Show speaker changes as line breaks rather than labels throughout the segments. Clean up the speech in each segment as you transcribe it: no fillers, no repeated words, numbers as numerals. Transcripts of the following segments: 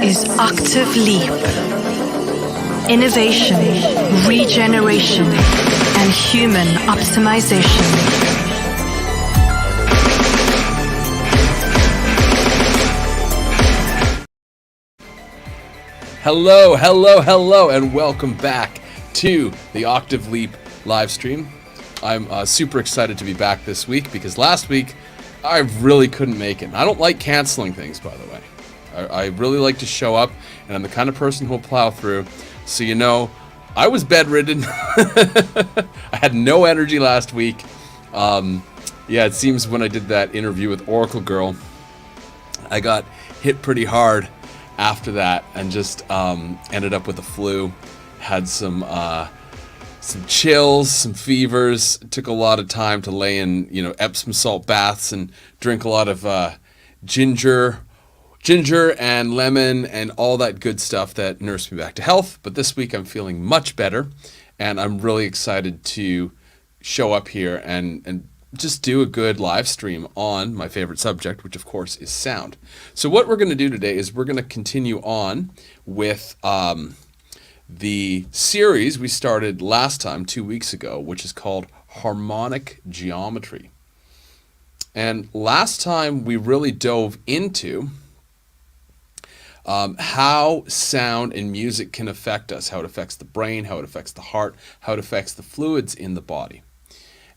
is Octave Leap. Innovation, regeneration, and human optimization.
Hello, hello, hello, and welcome back to the Octave Leap live stream. I'm super excited to be back this week because last week I really couldn't make it. I don't like canceling things, by the way. I really like to show up, and I'm the kind of person who will plow through. So you know, I was bedridden. I had no energy last week. Yeah, it seems when I did that interview with Oracle Girl, I got hit pretty hard after that and just ended up with the flu. Had some chills, some fevers. It took a lot of time to lay in, Epsom salt baths and drink a lot of ginger and lemon and all that good stuff that nursed me back to health. But this week I'm feeling much better, and I'm really excited to show up here and just do a good live stream on my favorite subject, which of course is sound. So what we're going to do today is we're going to continue on with the series we started last time, 2 weeks ago, which is called Harmonic Geometry. And last time we really dove into how sound and music can affect us, how it affects the brain, how it affects the heart, how it affects the fluids in the body.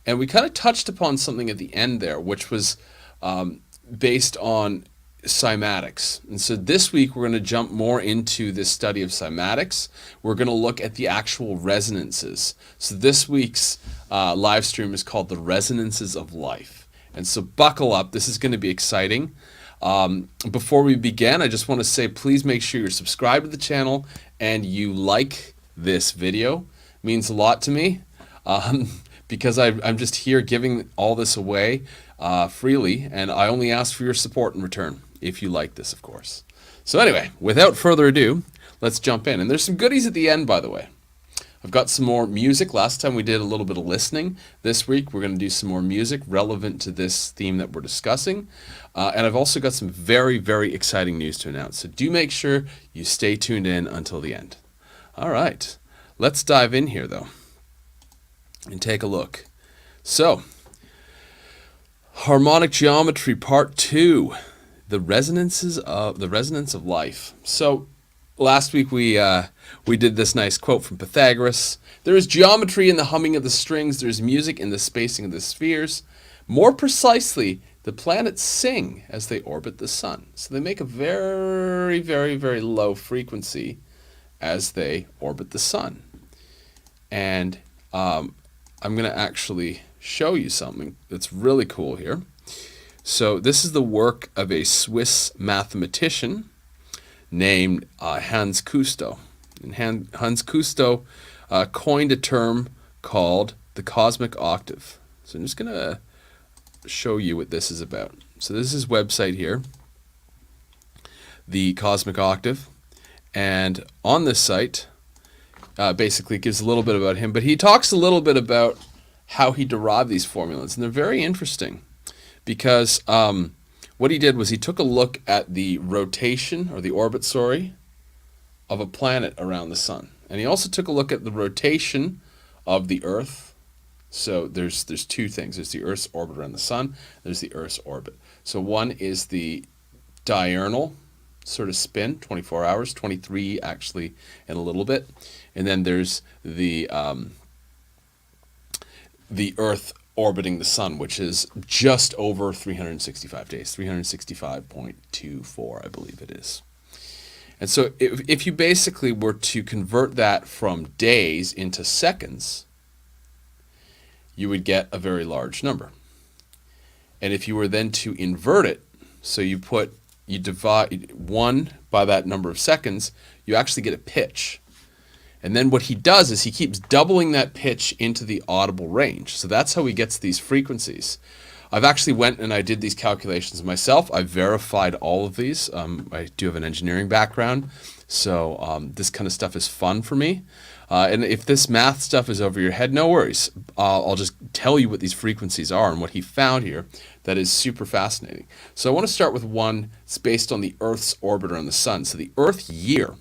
And we kind of touched upon something at the end there, which was based on cymatics. And so this week we're going to jump more into this study of cymatics. We're going to look at the actual resonances. So this week's live stream is called The Resonances of Life. And so buckle up. This is going to be exciting. Before we begin, I just want to say, please make sure you're subscribed to the channel and you like this video. It means a lot to me. Because I'm just here giving all this away freely, and I only ask for your support in return, if you like this, of course. So anyway, without further ado, let's jump in. And there's some goodies at the end, by the way. I've got some more music. Last time we did a little bit of listening. This week we're going to do some more music relevant to this theme that we're discussing. And I've also got some very, very exciting news to announce. So do make sure you stay tuned in until the end. All right, let's dive in here, though, and take a look. So, harmonic geometry part 2, the resonance of life. So, last week we did this nice quote from Pythagoras. There is geometry in the humming of the strings. There is music in the spacing of the spheres. More precisely, the planets sing as they orbit the sun. So they make a very, very, very low frequency as they orbit the sun. And I'm going to actually show you something that's really cool here. So this is the work of a Swiss mathematician named Hans Cousteau. And Hans Cousteau coined a term called the cosmic octave. So I'm just going to show you what this is about. So this is his website here, the cosmic octave. And on this site, basically gives a little bit about him, but he talks a little bit about how he derived these formulas, and they're very interesting because what he did was he took a look at the rotation, or the orbit, of a planet around the sun, and he also took a look at the rotation of the Earth. So there's two things. There's the Earth's orbit around the sun, there's the Earth's orbit. So one is the diurnal sort of spin, 24 hours, 23 actually in a little bit. And then there's the Earth orbiting the sun, which is just over 365 days, 365.24, I believe it is. And so if you basically were to convert that from days into seconds, you would get a very large number. And if you were then to invert it, so you divide 1 by that number of seconds, you actually get a pitch. And then what he does is he keeps doubling that pitch into the audible range. So that's how he gets these frequencies. I've actually went and I did these calculations myself. I verified all of these. I do have an engineering background. So this kind of stuff is fun for me. And if this math stuff is over your head, no worries. I'll just tell you what these frequencies are and what he found here that is super fascinating. So I want to start with one that's based on the Earth's orbit around the sun. So the Earth year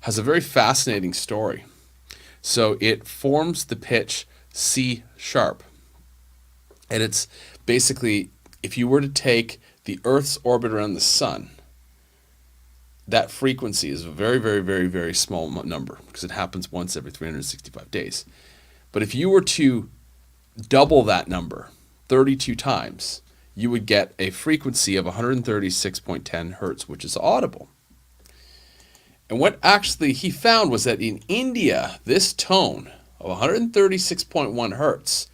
has a very fascinating story. So it forms the pitch C sharp. And it's basically, if you were to take the Earth's orbit around the sun, that frequency is a very, very, very, very small number because it happens once every 365 days. But if you were to double that number 32 times, you would get a frequency of 136.10 hertz, which is audible. And what actually he found was that in India, this tone of 136.1 hertz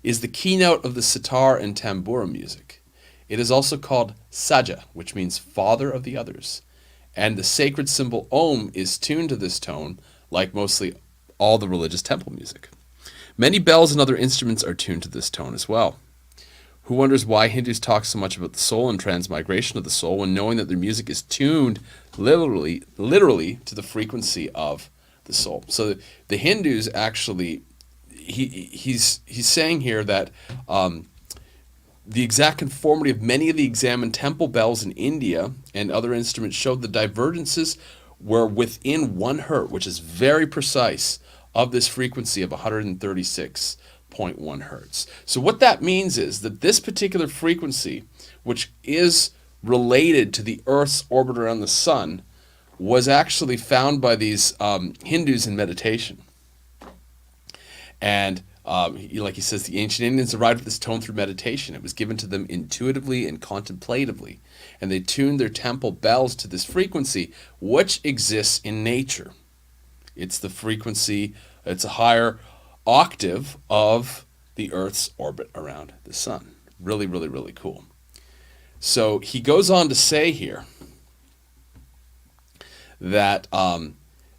is the keynote of the sitar and tambura music. It is also called Saja, which means father of the others. And the sacred symbol Om is tuned to this tone, like mostly all the religious temple music. Many bells and other instruments are tuned to this tone as well. Who wonders why Hindus talk so much about the soul and transmigration of the soul when knowing that their music is tuned literally to the frequency of the soul? So the Hindus actually, he's saying here that the exact conformity of many of the examined temple bells in India and other instruments showed the divergences were within 1 hertz, which is very precise, of this frequency of 136.1 hertz. So what that means is that this particular frequency, which is related to the Earth's orbit around the sun, was actually found by these Hindus in meditation. And like he says, the ancient Indians arrived at this tone through meditation. It was given to them intuitively and contemplatively. And they tuned their temple bells to this frequency, which exists in nature. It's the frequency, it's a higher octave of the Earth's orbit around the sun. Really, really, really cool. So he goes on to say here that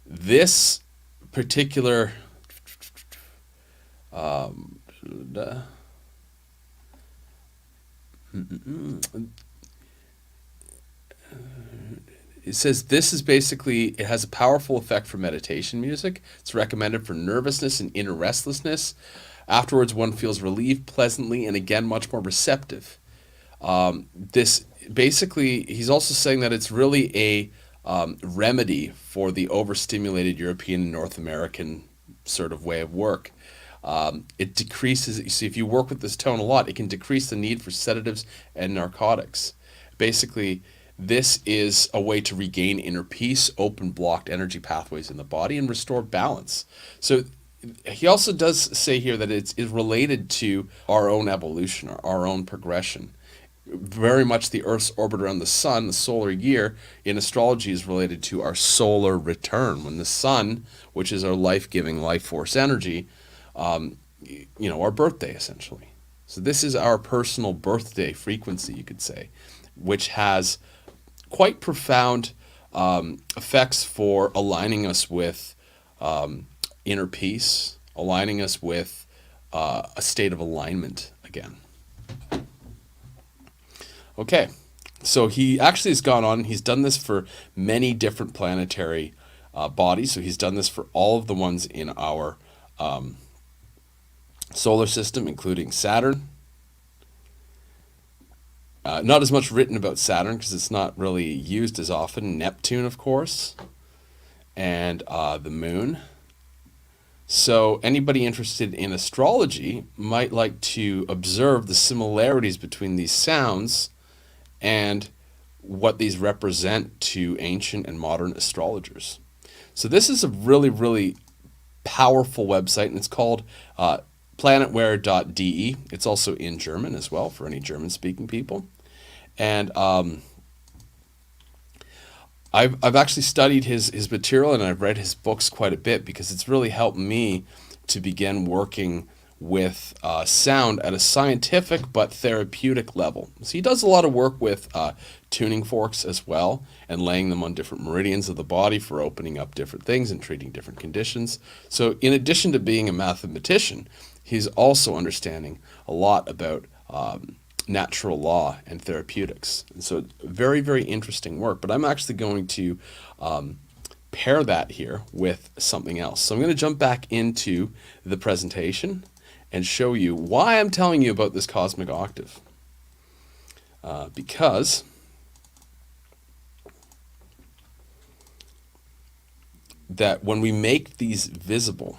this particular it says this is basically, it has a powerful effect for meditation music. It's recommended for nervousness and inner restlessness. Afterwards, one feels relieved pleasantly and again much more receptive. This basically, he's also saying that it's really a remedy for the overstimulated European and North American sort of way of work. It decreases, you see, if you work with this tone a lot, it can decrease the need for sedatives and narcotics. Basically, this is a way to regain inner peace, open blocked energy pathways in the body, and restore balance. So he also does say here that it's related to our own evolution, our own progression. Very much the Earth's orbit around the sun, the solar year, in astrology is related to our solar return. When the sun, which is our life-giving, life force energy, our birthday essentially. So this is our personal birthday frequency, you could say, which has quite profound effects for aligning us with inner peace, aligning us with a state of alignment again. Okay, so he actually has gone on and he's done this for many different planetary bodies. So he's done this for all of the ones in our solar system, including Saturn. Not as much written about Saturn because it's not really used as often. Neptune, of course, and the moon. So anybody interested in astrology might like to observe the similarities between these sounds and what these represent to ancient and modern astrologers. So this is a really, really powerful website, and it's called planetware.de. It's also in German as well for any German-speaking people. And I've actually studied his material and I've read his books quite a bit because it's really helped me to begin working with sound at a scientific but therapeutic level. So he does a lot of work with tuning forks as well and laying them on different meridians of the body for opening up different things and treating different conditions. So in addition to being a mathematician, he's also understanding a lot about natural law and therapeutics. And so very, very interesting work. But I'm actually going to pair that here with something else. So I'm going to jump back into the presentation and show you why I'm telling you about this cosmic octave. Because that when we make these visible,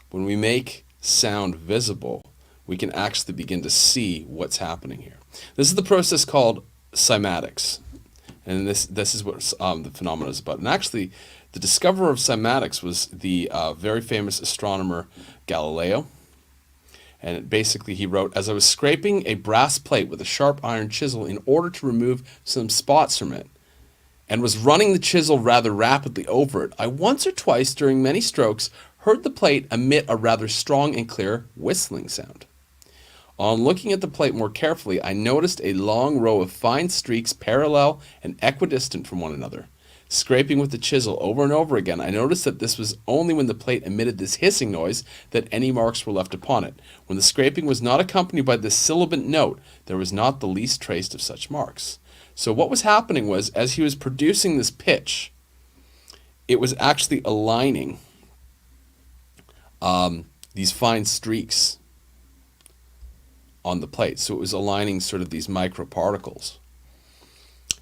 when we make sound visible, we can actually begin to see what's happening here. This is the process called cymatics. And this is what the phenomenon is about. And actually, the discoverer of cymatics was the very famous astronomer Galileo. And basically he wrote, "As I was scraping a brass plate with a sharp iron chisel in order to remove some spots from it, and was running the chisel rather rapidly over it, I once or twice during many strokes heard the plate emit a rather strong and clear whistling sound. On looking at the plate more carefully, I noticed a long row of fine streaks parallel and equidistant from one another. Scraping with the chisel over and over again, I noticed that this was only when the plate emitted this hissing noise that any marks were left upon it. When the scraping was not accompanied by this sibilant note, there was not the least trace of such marks." So what was happening was, as he was producing this pitch, it was actually aligning these fine streaks on the plate. So it was aligning sort of these microparticles.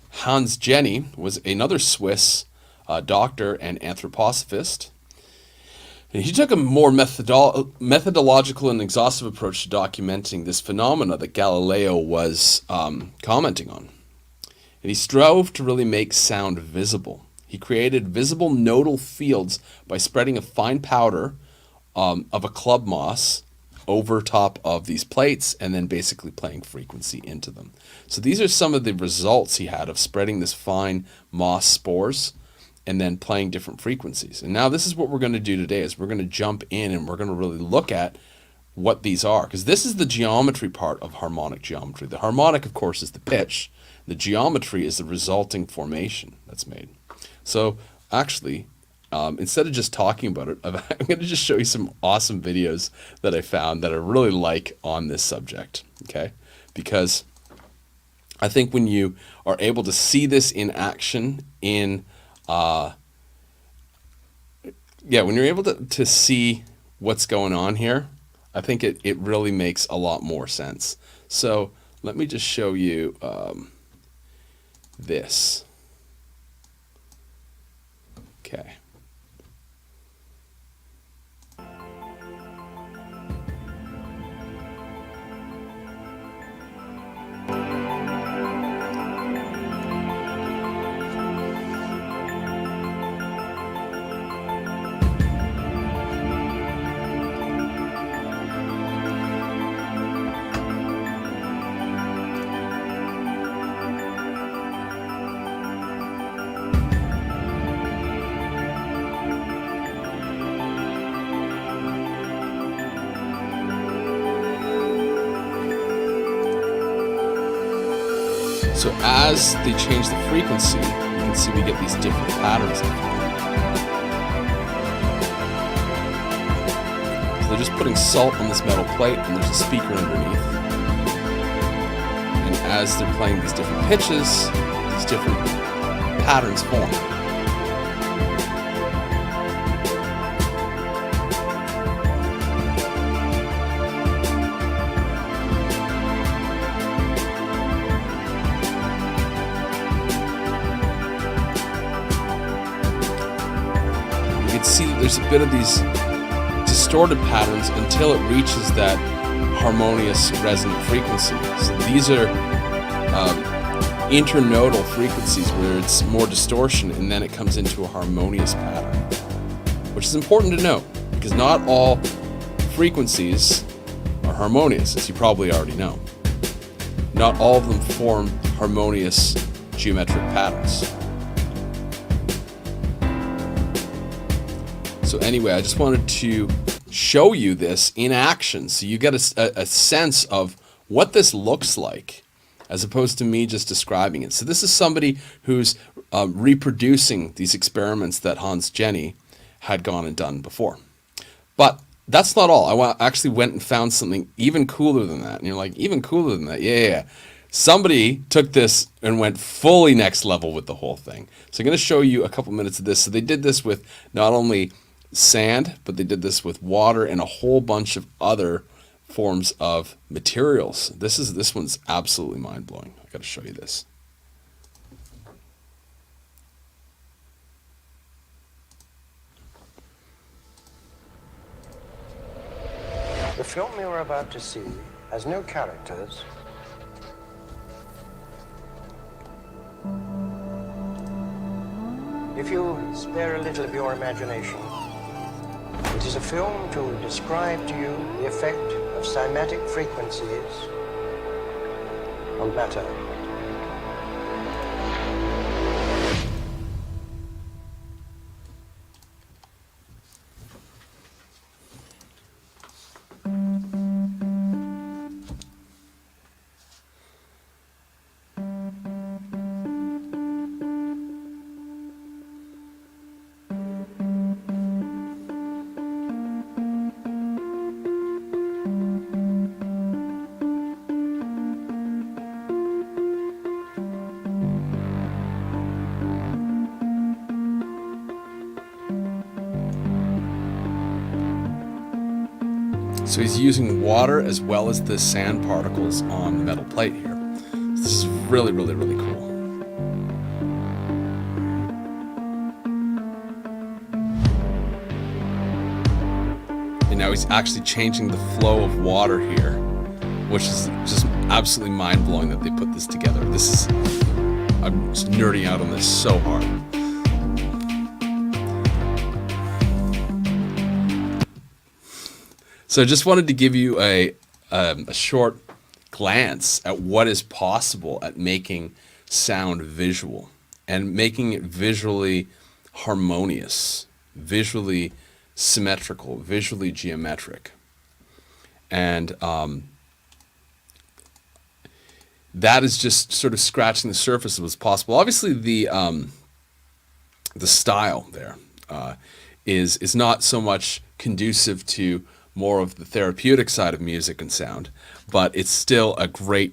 Hans Jenny was another Swiss doctor and anthroposophist. And he took a more methodological and exhaustive approach to documenting this phenomena that Galileo was commenting on. And he strove to really make sound visible. He created visible nodal fields by spreading a fine powder of a club moss over top of these plates and then basically playing frequency into them. So these are some of the results he had of spreading this fine moss spores and then playing different frequencies. And now this is what we're going to do today, is we're going to jump in and we're going to really look at what these are, because this is the geometry part of harmonic geometry. The harmonic, of course, is the pitch. The geometry is the resulting formation that's made. So actually, instead of just talking about it, I'm going to just show you some awesome videos that I found that I really like on this subject, okay? Because I think when you are able to see this in action when you're able to see what's going on here, I think it really makes a lot more sense. So let me just show you this. Okay. So as they change the frequency, you can see we get these different patterns. So they're just putting salt on this metal plate and there's a speaker underneath. And as they're playing these different pitches, these different patterns form. See that there's a bit of these distorted patterns until it reaches that harmonious resonant frequency. So these are internodal frequencies where it's more distortion and then it comes into a harmonious pattern, which is important to note because not all frequencies are harmonious, as you probably already know. Not all of them form harmonious geometric patterns. So anyway, I just wanted to show you this in action so you get a sense of what this looks like as opposed to me just describing it. So this is somebody who's reproducing these experiments that Hans Jenny had gone and done before. But that's not all. I actually went and found something even cooler than that. And you're like, even cooler than that? Yeah. somebody took this and went fully next level with the whole thing. So I'm going to show you a couple minutes of this. So they did this with not only sand, but they did this with water and a whole bunch of other forms of materials. This one's absolutely mind-blowing. I got to show you this.
The film you are about to see has no characters. If you spare a little of your imagination, it is a film to describe to you the effect of cymatic frequencies on matter.
So he's using water as well as the sand particles on the metal plate here. So this is really, really, really cool. And now he's actually changing the flow of water here, which is just absolutely mind-blowing that they put this together. I'm just nerding out on this so hard. So I just wanted to give you a short glance at what is possible at making sound visual and making it visually harmonious, visually symmetrical, visually geometric. And that is just sort of scratching the surface of what's possible. Obviously, the style there is not so much conducive to more of the therapeutic side of music and sound, but it's still a great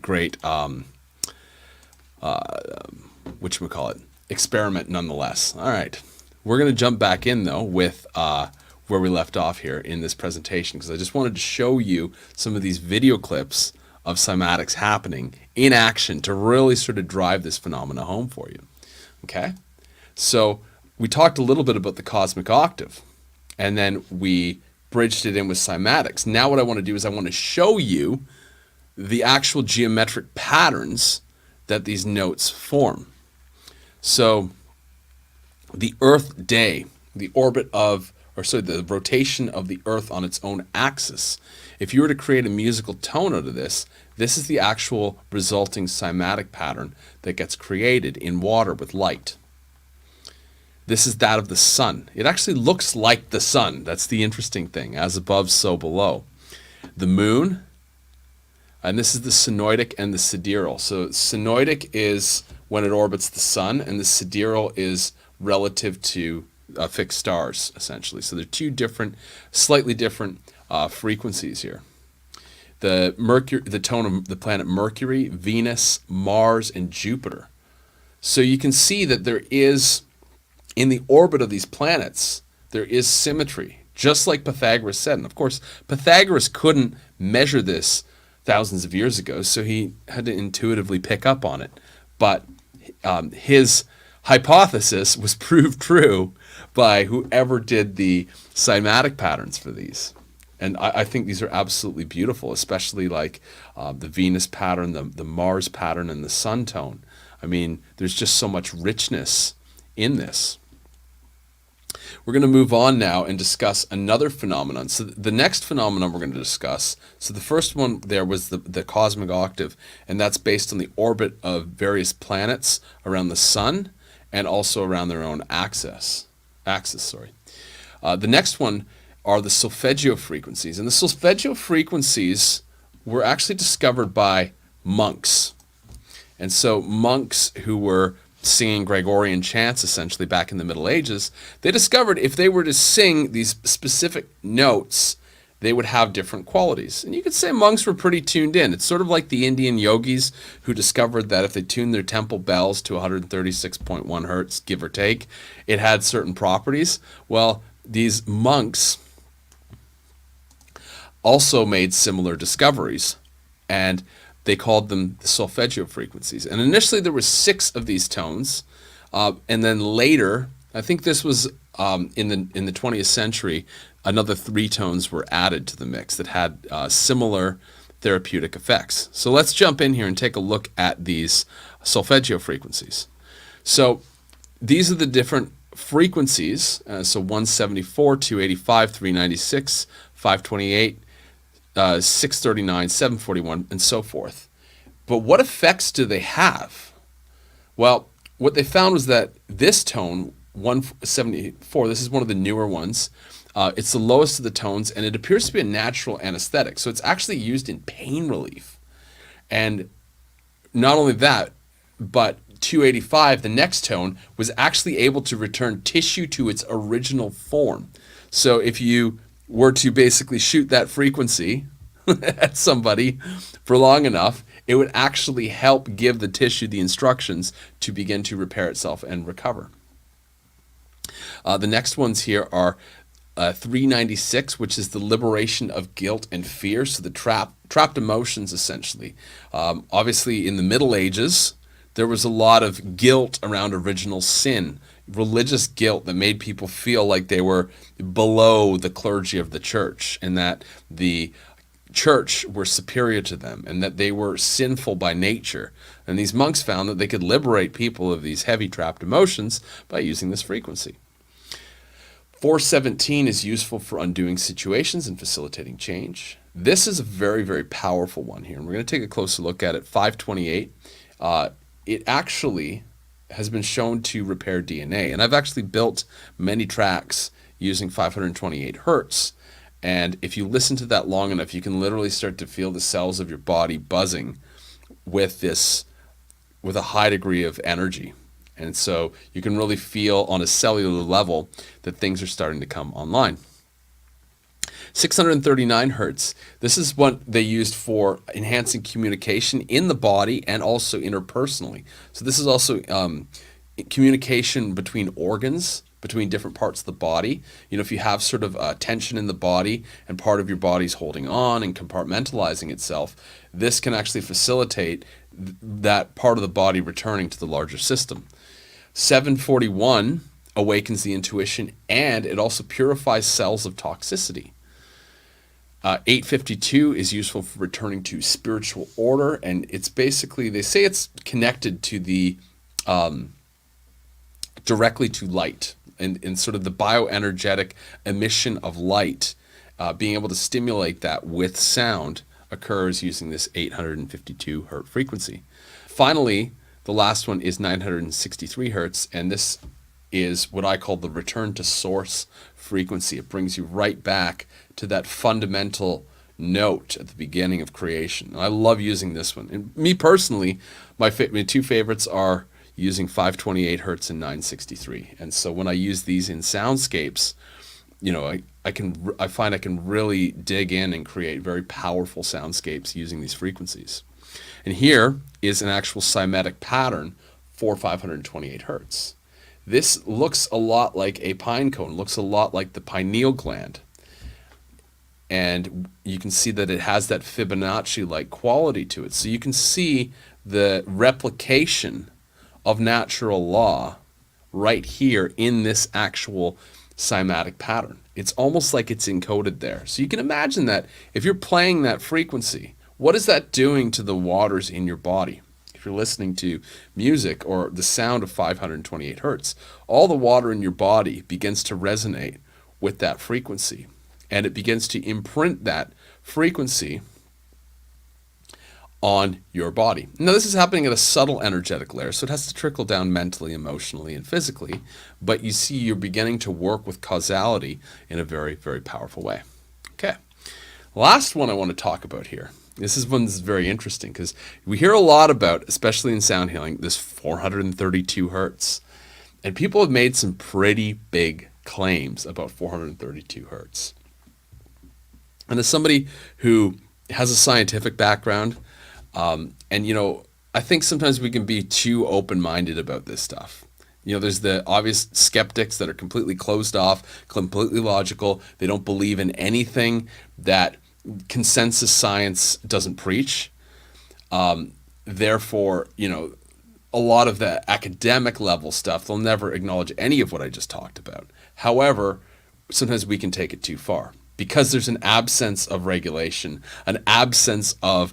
experiment nonetheless. All right, we're going to jump back in though with where we left off here in this presentation, because I just wanted to show you some of these video clips of cymatics happening in action to really sort of drive this phenomena home for you. Okay, so we talked a little bit about the cosmic octave, and then we bridged it in with cymatics. Now what I want to do is I want to show you the actual geometric patterns that these notes form. So the Earth day, the rotation of the Earth on its own axis. If you were to create a musical tone out of this, this is the actual resulting cymatic pattern that gets created in water with light. This is that of the sun. It actually looks like the sun. That's the interesting thing. As above, so below. The moon, and this is the synoitic and the sidereal. So synoitic is when it orbits the sun, and the sidereal is relative to fixed stars, essentially. So they're two different, slightly different frequencies here. The tone of the planet Mercury, Venus, Mars, and Jupiter. So you can see that there is, in the orbit of these planets, there is symmetry, just like Pythagoras said. And of course, Pythagoras couldn't measure this thousands of years ago, so he had to intuitively pick up on it. But his hypothesis was proved true by whoever did the cymatic patterns for these. And I think these are absolutely beautiful, especially like the Venus pattern, the Mars pattern, and the sun tone. I mean, there's just so much richness in this. We're going to move on now and discuss another phenomenon. So the next phenomenon we're going to discuss, so the first one there was the cosmic octave, and that's based on the orbit of various planets around the sun and also around their own axis. The next one are the Solfeggio frequencies. And the Solfeggio frequencies were actually discovered by monks. And so monks who were singing Gregorian chants essentially back in the Middle Ages, they discovered if they were to sing these specific notes they would have different qualities. And you could say monks were pretty tuned in. It's sort of like the Indian yogis who discovered that if they tuned their temple bells to 136.1 hertz, give or take, it had certain properties. Well, these monks also made similar discoveries, and they called them the Solfeggio frequencies. And initially there were 6 of these tones, and then later, I think this was in the 20th century, another 3 tones were added to the mix that had similar therapeutic effects. So let's jump in here and take a look at these Solfeggio frequencies. So these are the different frequencies. So 174, 285, 396, 528, 639, 741, and so forth. But what effects do they have? Well, what they found was that this tone, 174, this is one of the newer ones. It's the lowest of the tones, and it appears to be a natural anesthetic. So it's actually used in pain relief. And not only that, but 285, the next tone, was actually able to return tissue to its original form. So if you were to basically shoot that frequency at somebody for long enough, it would actually help give the tissue the instructions to begin to repair itself and recover. The next ones here are 396, which is the liberation of guilt and fear, so the trapped emotions, essentially. Obviously, in the Middle Ages, there was a lot of guilt around original sin, religious guilt that made people feel like they were below the clergy of the church, and that the church were superior to them, and that they were sinful by nature. And these monks found that they could liberate people of these heavy trapped emotions by using this frequency. 417 is useful for undoing situations and facilitating change. This is a very, very powerful one here, and we're going to take a closer look at it. 528, it actually has been shown to repair DNA, and I've actually built many tracks using 528 hertz. And if you listen to that long enough, you can literally start to feel the cells of your body buzzing with a high degree of energy. And so you can really feel on a cellular level that things are starting to come online. 639 hertz. This is what they used for enhancing communication in the body and also interpersonally. So this is also communication between organs, between different parts of the body. You know, if you have sort of tension in the body and part of your body's holding on and compartmentalizing itself, this can actually facilitate that part of the body returning to the larger system. 741 awakens the intuition, and it also purifies cells of toxicity. 852 is useful for returning to spiritual order, and it's basically, they say it's connected to the directly to light and sort of the bioenergetic emission of light. Being able to stimulate that with sound occurs using this 852 hertz frequency. Finally, the last one is 963 hertz, and this is what I call the return to source frequency. It brings you right back to that fundamental note at the beginning of creation. And I love using this one. And me personally, my 2 favorites are using 528 hertz and 963. And so when I use these in soundscapes, you know, I find I can really dig in and create very powerful soundscapes using these frequencies. And here is an actual cymatic pattern for 528 hertz. This looks a lot like a pine cone, looks a lot like the pineal gland. And you can see that it has that Fibonacci-like quality to it. So you can see the replication of natural law right here in this actual cymatic pattern. It's almost like it's encoded there. So you can imagine that if you're playing that frequency, what is that doing to the waters in your body? If you're listening to music or the sound of 528 hertz, all the water in your body begins to resonate with that frequency, and it begins to imprint that frequency on your body. Now, this is happening at a subtle energetic layer, so it has to trickle down mentally, emotionally, and physically, but you see you're beginning to work with causality in a very, very powerful way. Okay, last one I want to talk about here. This is one that's very interesting because we hear a lot about, especially in sound healing, this 432 hertz. And people have made some pretty big claims about 432 hertz. And as somebody who has a scientific background, and I think sometimes we can be too open-minded about this stuff. There's the obvious skeptics that are completely closed off, completely logical. They don't believe in anything that consensus science doesn't preach. Therefore, a lot of the academic level stuff, they'll never acknowledge any of what I just talked about. However, sometimes we can take it too far because there's an absence of regulation, an absence of,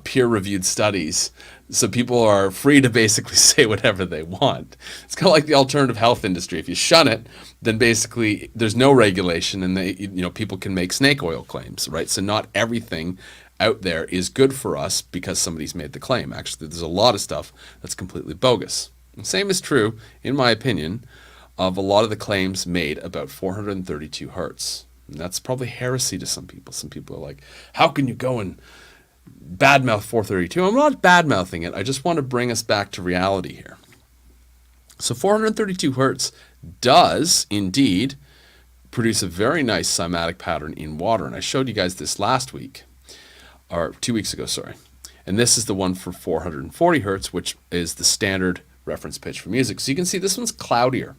peer-reviewed studies. So people are free to basically say whatever they want. It's kind of like the alternative health industry. If you shun it, then basically there's no regulation, and people can make snake oil claims, right? So not everything out there is good for us because somebody's made the claim. Actually, there's a lot of stuff that's completely bogus. The same is true, in my opinion, of a lot of the claims made about 432 hertz. And that's probably heresy to some people. Some people are like, how can you go and badmouth 432? I'm not badmouthing it. I just want to bring us back to reality here. So 432 hertz does indeed produce a very nice cymatic pattern in water. And I showed you guys this last week, or 2 weeks ago, sorry. And this is the one for 440 hertz, which is the standard reference pitch for music. So you can see this one's cloudier.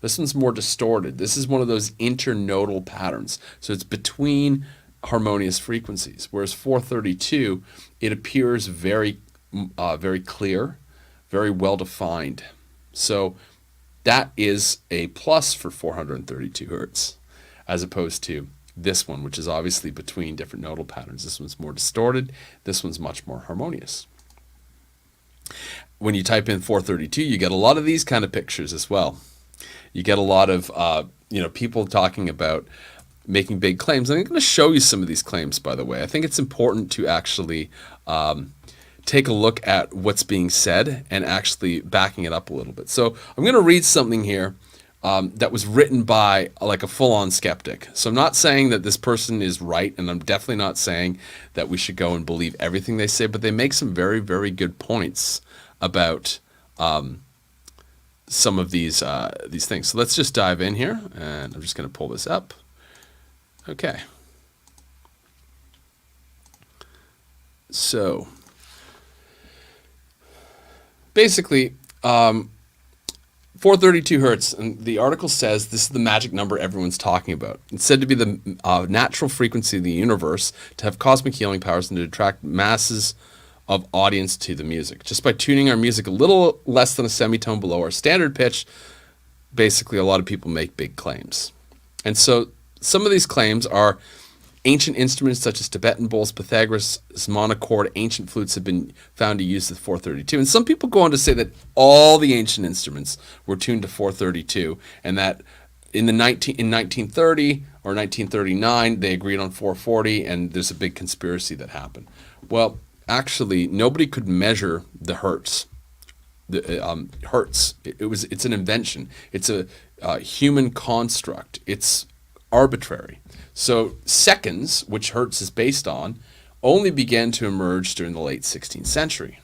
This one's more distorted. This is one of those internodal patterns. So it's between harmonious frequencies, whereas 432, it appears very clear, very well defined. So that is a plus for 432 hertz, as opposed to this one, which is obviously between different nodal patterns. This one's more distorted. This one's much more harmonious. When you type in 432, you get a lot of these kind of pictures as well. You get a lot of people talking about making big claims. And I'm going to show you some of these claims, by the way. I think it's important to actually take a look at what's being said and actually backing it up a little bit. So I'm going to read something here that was written by like a full-on skeptic. So I'm not saying that this person is right, and I'm definitely not saying that we should go and believe everything they say, but they make some very, very good points about some of these things. So let's just dive in here, and I'm just going to pull this up. Okay. So basically, 432 hertz, and the article says this is the magic number everyone's talking about. It's said to be the natural frequency of the universe, to have cosmic healing powers, and to attract masses of audience to the music. Just by tuning our music a little less than a semitone below our standard pitch, basically a lot of people make big claims. And so some of these claims are ancient instruments such as Tibetan bowls, Pythagoras' monochord, ancient flutes have been found to use the 432. And some people go on to say that all the ancient instruments were tuned to 432, and that in 1930 or 1939 they agreed on 440, and there's a big conspiracy that happened. Well, actually, nobody could measure the hertz. The hertz. It's an invention. It's a human construct. It's arbitrary. So seconds, which hertz is based on, only began to emerge during the late 16th century.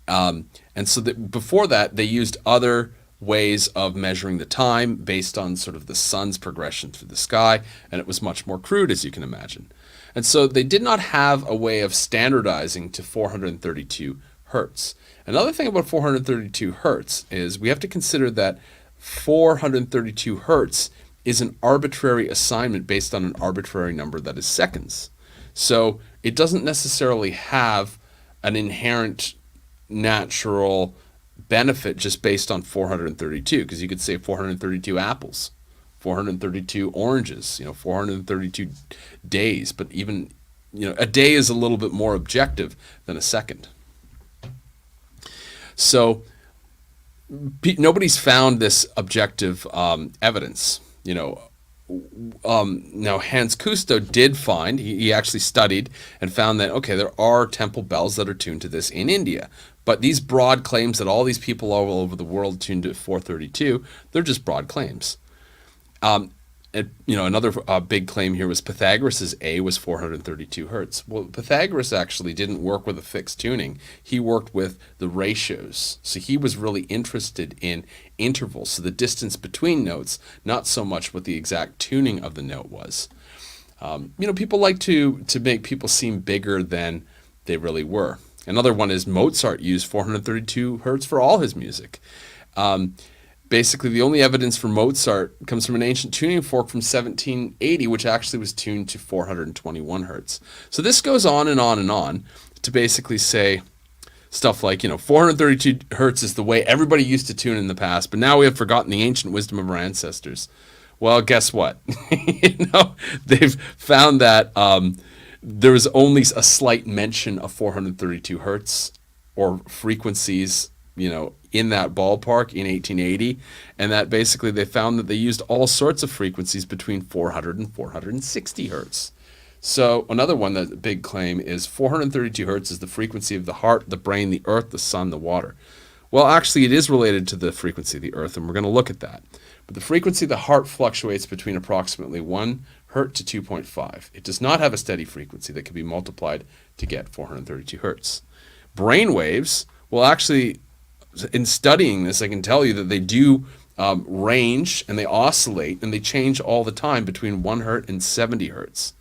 And so before that, they used other ways of measuring the time based on sort of the sun's progression through the sky, and it was much more crude, as you can imagine. And so they did not have a way of standardizing to 432 hertz. Another thing about 432 hertz is we have to consider that 432 hertz is an arbitrary assignment based on an arbitrary number that is seconds. So it doesn't necessarily have an inherent natural benefit just based on 432, because you could say 432 apples, 432 oranges, 432 days, but even, a day is a little bit more objective than a second. So nobody's found this objective evidence. Now Hans Cousteau did find, he actually studied and found that, okay, there are temple bells that are tuned to this in India. But these broad claims that all these people all over the world tuned to 432, they're just broad claims. Another big claim here was Pythagoras' A was 432 hertz. Well, Pythagoras actually didn't work with a fixed tuning. He worked with the ratios. So he was really interested in intervals, so the distance between notes, not so much what the exact tuning of the note was. People like to make people seem bigger than they really were. Another one is Mozart used 432 hertz for all his music. Basically, the only evidence for Mozart comes from an ancient tuning fork from 1780, which actually was tuned to 421 hertz. So this goes on and on and on to basically say stuff like, 432 hertz is the way everybody used to tune in the past, but now we have forgotten the ancient wisdom of our ancestors. Well, guess what? They've found that there was only a slight mention of 432 hertz or frequencies, in that ballpark in 1880, and that basically they found that they used all sorts of frequencies between 400 and 460 hertz. So another one, that the big claim is 432 hertz is the frequency of the heart, the brain, the earth, the sun, the water. Well, actually, it is related to the frequency of the earth, and we're going to look at that. But the frequency of the heart fluctuates between approximately 1 hertz to 2.5. It does not have a steady frequency that can be multiplied to get 432 hertz. Brain waves, well, actually, in studying this, I can tell you that they do range and they oscillate and they change all the time between 1 hertz and 70 hertz.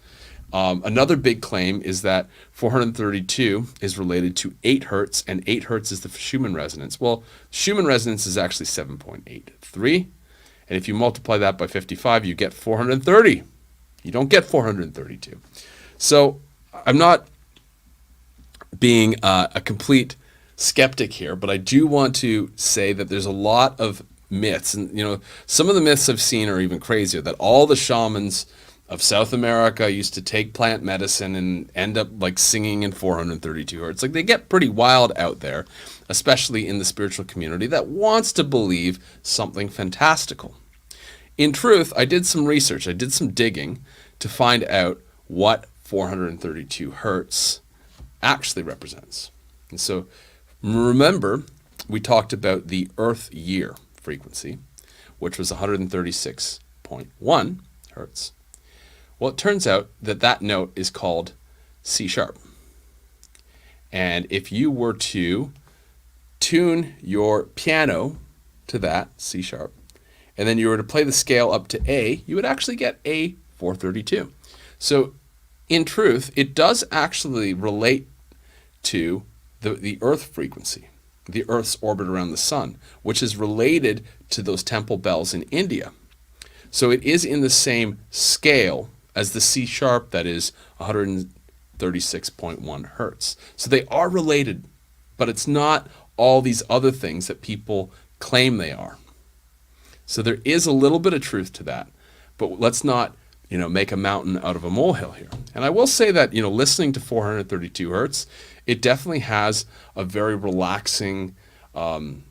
Another big claim is that 432 is related to 8 hertz, and 8 hertz is the Schumann resonance. Well, Schumann resonance is actually 7.83, and if you multiply that by 55, you get 430. You don't get 432. So I'm not being a complete skeptic here, but I do want to say that there's a lot of myths, and some of the myths I've seen are even crazier, that all the shamans of South America used to take plant medicine and end up like singing in 432 hertz. Like, they get pretty wild out there, especially in the spiritual community that wants to believe something fantastical. In truth, I did some research, I did some digging to find out what 432 hertz actually represents. And so remember, we talked about the Earth year frequency, which was 136.1 hertz. Well, it turns out that that note is called C sharp. And if you were to tune your piano to that, C sharp, and then you were to play the scale up to A, you would actually get A 432. So in truth, it does actually relate to the Earth frequency, the Earth's orbit around the sun, which is related to those temple bells in India. So it is in the same scale as the C sharp, that is 136.1 hertz. So they are related, but it's not all these other things that people claim they are. So there is a little bit of truth to that, but let's not, make a mountain out of a molehill here. And I will say that, listening to 432 hertz, it definitely has a very relaxing quality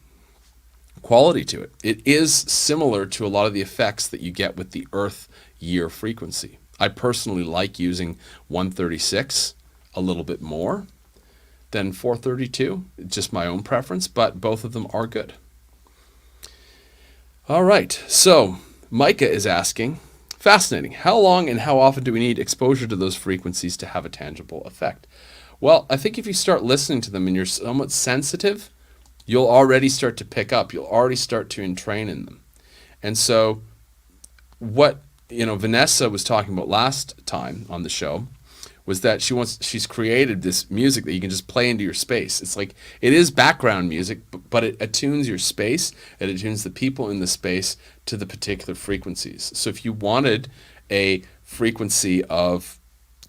to it. It is similar to a lot of the effects that you get with the Earth year frequency. I personally like using 136 a little bit more than 432, just my own preference, but both of them are good. All right, so Micah is asking, fascinating, how long and how often do we need exposure to those frequencies to have a tangible effect? Well, I think if you start listening to them and you're somewhat sensitive, you'll already start to pick up, you'll already start to entrain in them. And so what Vanessa was talking about last time on the show was that she's created this music that you can just play into your space. It's like, it is background music, but it attunes your space, it attunes the people in the space to the particular frequencies. So if you wanted a frequency of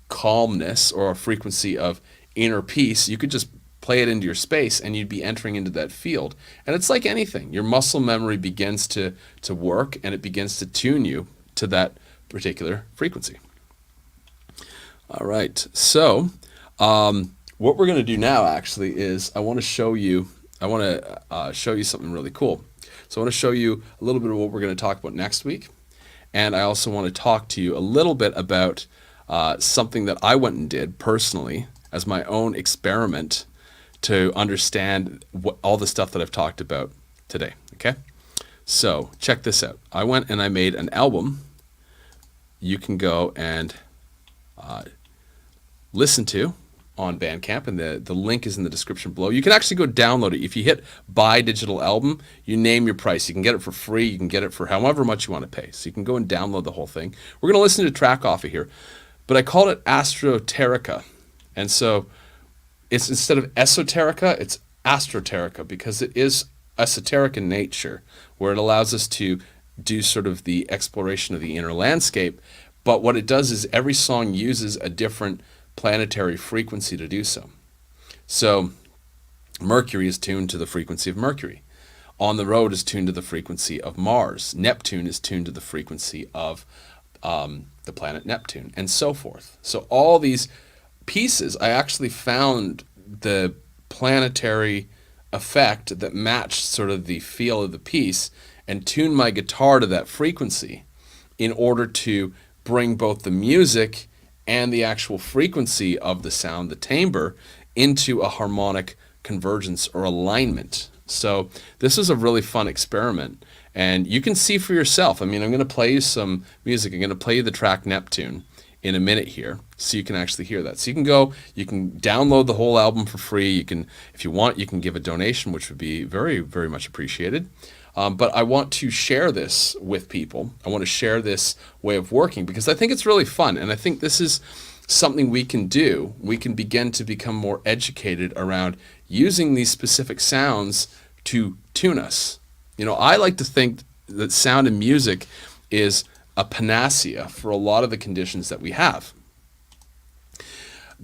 calmness or a frequency of inner peace, you could just play it into your space and you'd be entering into that field. And it's like anything, your muscle memory begins to work, and it begins to tune you to that particular frequency. All right, so what we're going to do now actually is I want to show you something really cool. So I want to show you a little bit of what we're going to talk about next week, and I also want to talk to you a little bit about something that I went and did personally as my own experiment to understand all the stuff that I've talked about today, okay? So check this out. I went and I made an album you can go and listen to on Bandcamp, and the link is in the description below. You can actually go download it. If you hit buy digital album, you name your price. You can get it for free. You can get it for however much you want to pay. So you can go and download the whole thing. We're going to listen to a track off of here. but I called it astroterica. And so it's, instead of esoterica, it's astroterica, because it is esoteric in nature, where it allows us to do sort of the exploration of the inner landscape. But what it does is every song uses a different planetary frequency to do so. So Mercury is tuned to the frequency of Mercury. On the Road is tuned to the frequency of Mars. Neptune is tuned to the frequency of the planet Neptune, and so forth. So all these pieces, I actually found the planetary effect that matched sort of the feel of the piece, and tuned my guitar to that frequency in order to bring both the music and the actual frequency of the sound, the timbre, into a harmonic convergence or alignment. So this is a really fun experiment, and you can see for yourself. I mean, I'm going to play you some music. I'm going to play you the track Neptune in a minute here, so you can actually hear that. So you can go, you can download the whole album for free. You can, if you want, you can give a donation, which would be very, very much appreciated. But I want to share this with people. I want to share this way of working because I think it's really fun, and I think this is something we can do. We can begin to become more educated around using these specific sounds to tune us. You know, I like to think that sound and music is a panacea for a lot of the conditions that we have.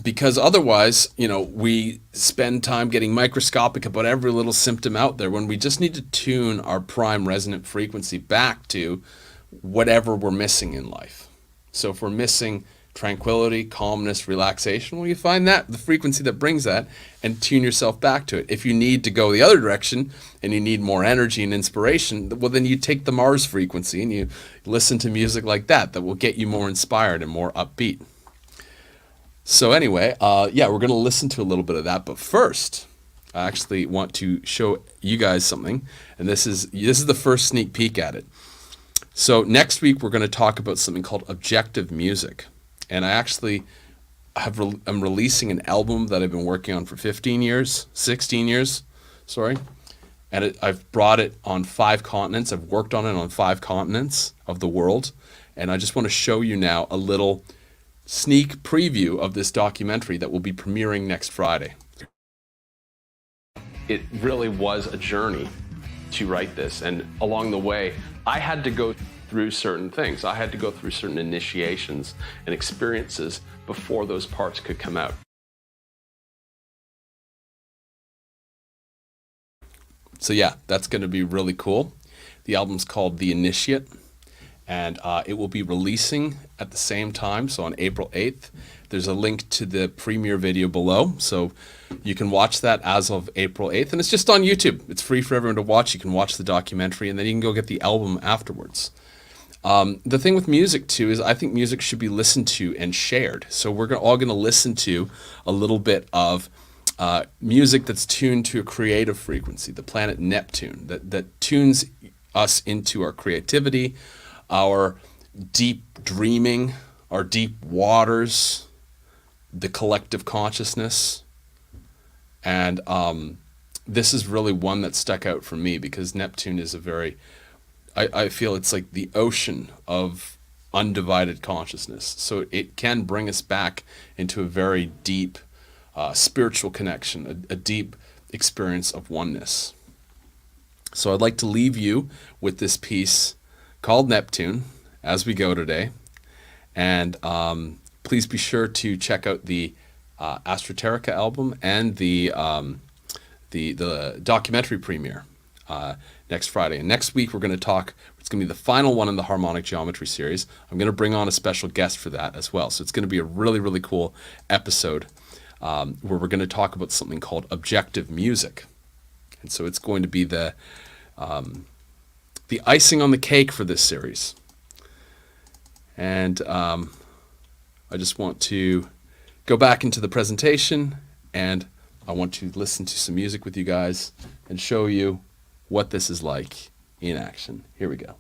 Because otherwise, you know, we spend time getting microscopic about every little symptom out there when we just need to tune our prime resonant frequency back to whatever we're missing in life. So if we're missing tranquility, calmness, relaxation, well, you find that, the frequency that brings that, and tune yourself back to it. If you need to go the other direction and you need more energy and inspiration, well, then you take the Mars frequency and you listen to music like that will get you more inspired and more upbeat. So anyway, yeah, we're going to listen to a little bit of that. But first, I actually want to show you guys something. And this is the first sneak peek at it. So next week, we're going to talk about something called objective music. And I actually I'm releasing an album that I've been working on for 16 years, sorry. And I've brought it on 5 continents. I've worked on it on 5 continents of the world. And I just want to show you now a little sneak preview of this documentary that will be premiering next Friday. It really was a journey to write this, and along the way I had to go through certain things. I had to go through certain initiations and experiences before those parts could come out. So yeah, that's going to be really cool. The album's called The Initiate, and it will be releasing at the same time, so on April 8th. There's a link to the premiere video below, so you can watch that as of April 8th, and it's just on YouTube. It's free for everyone to watch. You can watch the documentary, and then you can go get the album afterwards. The thing with music, too, is I think music should be listened to and shared. So we're all going to listen to a little bit of music that's tuned to a creative frequency, the planet Neptune, that tunes us into our creativity, our deep dreaming, our deep waters, the collective consciousness. And this is really one that stuck out for me because Neptune is a very, I feel it's like the ocean of undivided consciousness. So it can bring us back into a very deep spiritual connection, a deep experience of oneness. So I'd like to leave you with this piece called Neptune as we go today. And please be sure to check out the Astroterica album and the documentary premiere next Friday. And next week we're going to talk, it's going to be the final one in the harmonic geometry series. I'm going to bring on a special guest for that as well. So it's going to be a really, really cool episode where we're going to talk about something called objective music. And so it's going to be the icing on the cake for this series. And I just want to go back into the presentation, and I want to listen to some music with you guys and show you what this is like in action. Here we go.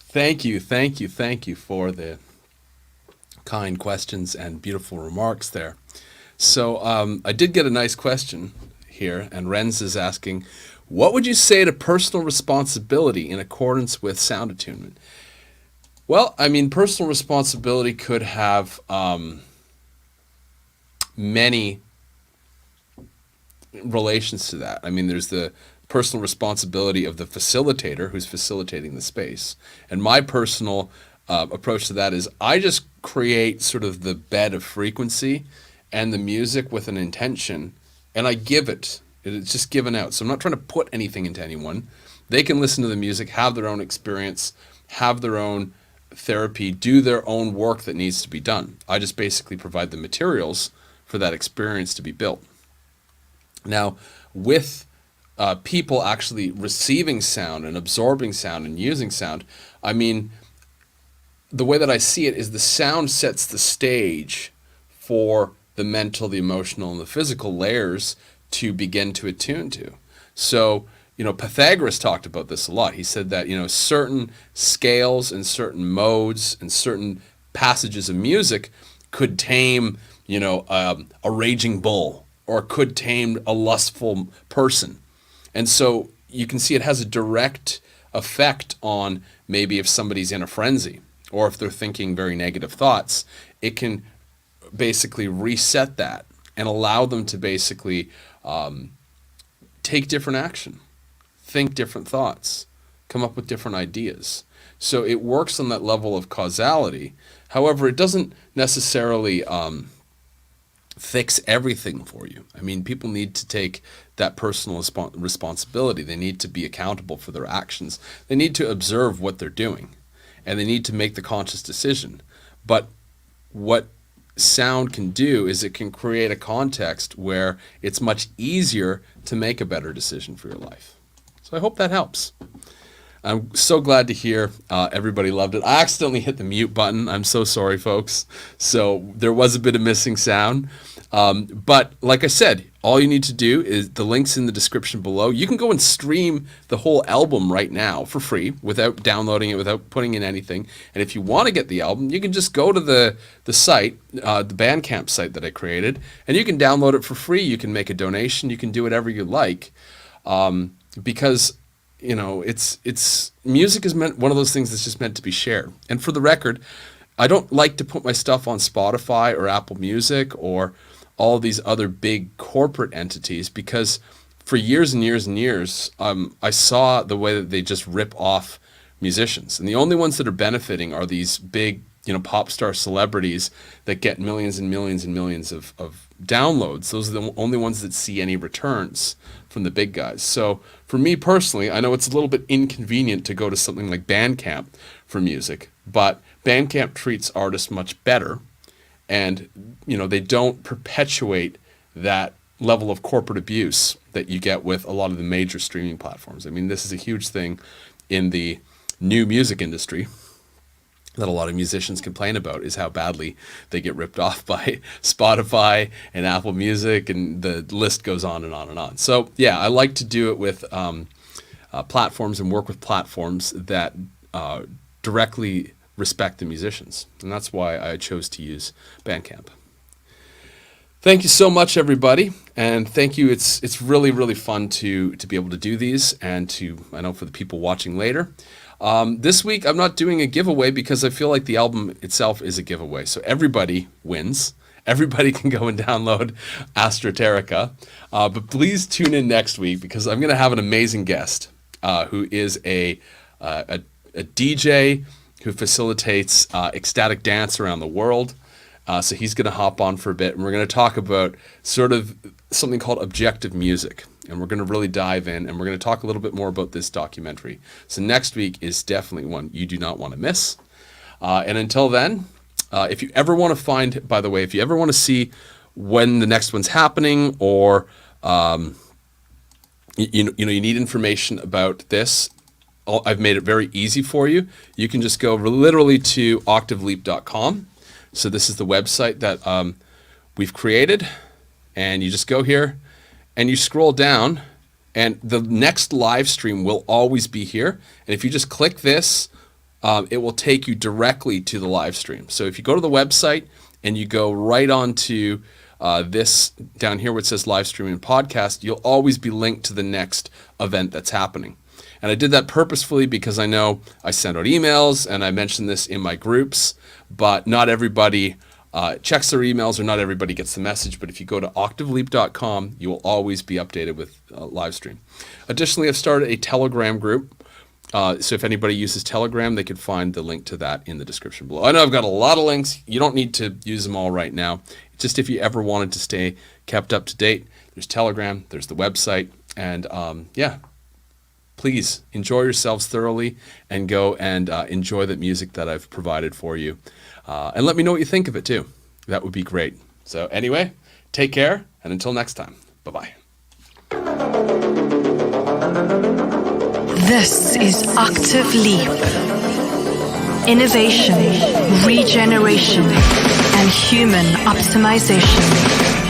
Thank you for the kind questions and beautiful remarks there. So I did get a nice question here, and Renz is asking, what would you say to personal responsibility in accordance with sound attunement? Well, I mean, personal responsibility could have many relations to that. I mean, there's the personal responsibility of the facilitator who's facilitating the space. And my personal approach to that is I just create sort of the bed of frequency and the music with an intention, and I give it. It's just given out. So I'm not trying to put anything into anyone. They can listen to the music, have their own experience, have their own therapy, do their own work that needs to be done. I just basically provide the materials for that experience to be built. Now, with people actually receiving sound and absorbing sound and using sound, I mean, the way that I see it is the sound sets the stage for the mental, the emotional, and the physical layers to begin to attune to. So, Pythagoras talked about this a lot. He said that, certain scales and certain modes and certain passages of music could tame, a raging bull, or could tame a lustful person. And so you can see it has a direct effect on maybe if somebody's in a frenzy or if they're thinking very negative thoughts, it can basically reset that and allow them to basically take different action, think different thoughts, come up with different ideas. So it works on that level of causality. However, it doesn't necessarily fix everything for you. I mean, people need to take that personal responsibility. They need to be accountable for their actions. They need to observe what they're doing, and they need to make the conscious decision. But what sound can do is it can create a context where it's much easier to make a better decision for your life. So I hope that helps. I'm so glad to hear everybody loved it. I accidentally hit the mute button. I'm so sorry, folks. So there was a bit of missing sound. But like I said, all you need to do is the links in the description below. You can go and stream the whole album right now for free without downloading it, without putting in anything. And if you want to get the album, you can just go to the site, the Bandcamp site that I created, and you can download it for free. You can make a donation. You can do whatever you like, because it's music is one of those things that's just meant to be shared. And for the record, I don't like to put my stuff on Spotify or Apple Music or all these other big corporate entities, because for years and years and years, I saw the way that they just rip off musicians. And the only ones that are benefiting are these big, pop star celebrities that get millions and millions and millions of downloads. Those are the only ones that see any returns from the big guys. So for me personally, I know it's a little bit inconvenient to go to something like Bandcamp for music, but Bandcamp treats artists much better, and they don't perpetuate that level of corporate abuse that you get with a lot of the major streaming platforms. I mean, this is a huge thing in the new music industry that a lot of musicians complain about, is how badly they get ripped off by Spotify and Apple Music, and the list goes on and on and on. So yeah, I like to do it with platforms and work with platforms that directly respect the musicians, and that's why I chose to use Bandcamp. Thank you so much, everybody, and thank you. It's really, really fun to be able to do these, and I know for the people watching later. This week, I'm not doing a giveaway because I feel like the album itself is a giveaway. So everybody wins. Everybody can go and download Astroterica. But please tune in next week, because I'm going to have an amazing guest who is a DJ who facilitates ecstatic dance around the world. So he's going to hop on for a bit, and we're going to talk about sort of something called objective music. And we're going to really dive in, and we're going to talk a little bit more about this documentary. So next week is definitely one you do not want to miss. And until then, if you ever want to find, by the way, if you ever want to see when the next one's happening, or you need information about this, I've made it very easy for you. You can just go literally to octaveleap.com. So this is the website that we've created, and you just go here and you scroll down And the next live stream will always be here. And if you just click this, it will take you directly to the live stream. So if you go to the website and you go right on to this down here where it says live streaming podcast, you'll always be linked to the next event that's happening. And I did that purposefully because I know I send out emails and I mention this in my groups, but not everybody checks their emails or not everybody gets the message. But if you go to octaveleap.com, you will always be updated with live stream. Additionally, I've started a Telegram group. So if anybody uses Telegram, they can find the link to that in the description below. I know I've got a lot of links. You don't need to use them all right now. Just if you ever wanted to stay kept up to date, there's Telegram, there's the website, and yeah, please enjoy yourselves thoroughly and go and enjoy the music that I've provided for you. And let me know what you think of it too. That would be great. So anyway, take care, and until next time, bye-bye.
This is Octave Leap. Innovation, regeneration, and human optimization.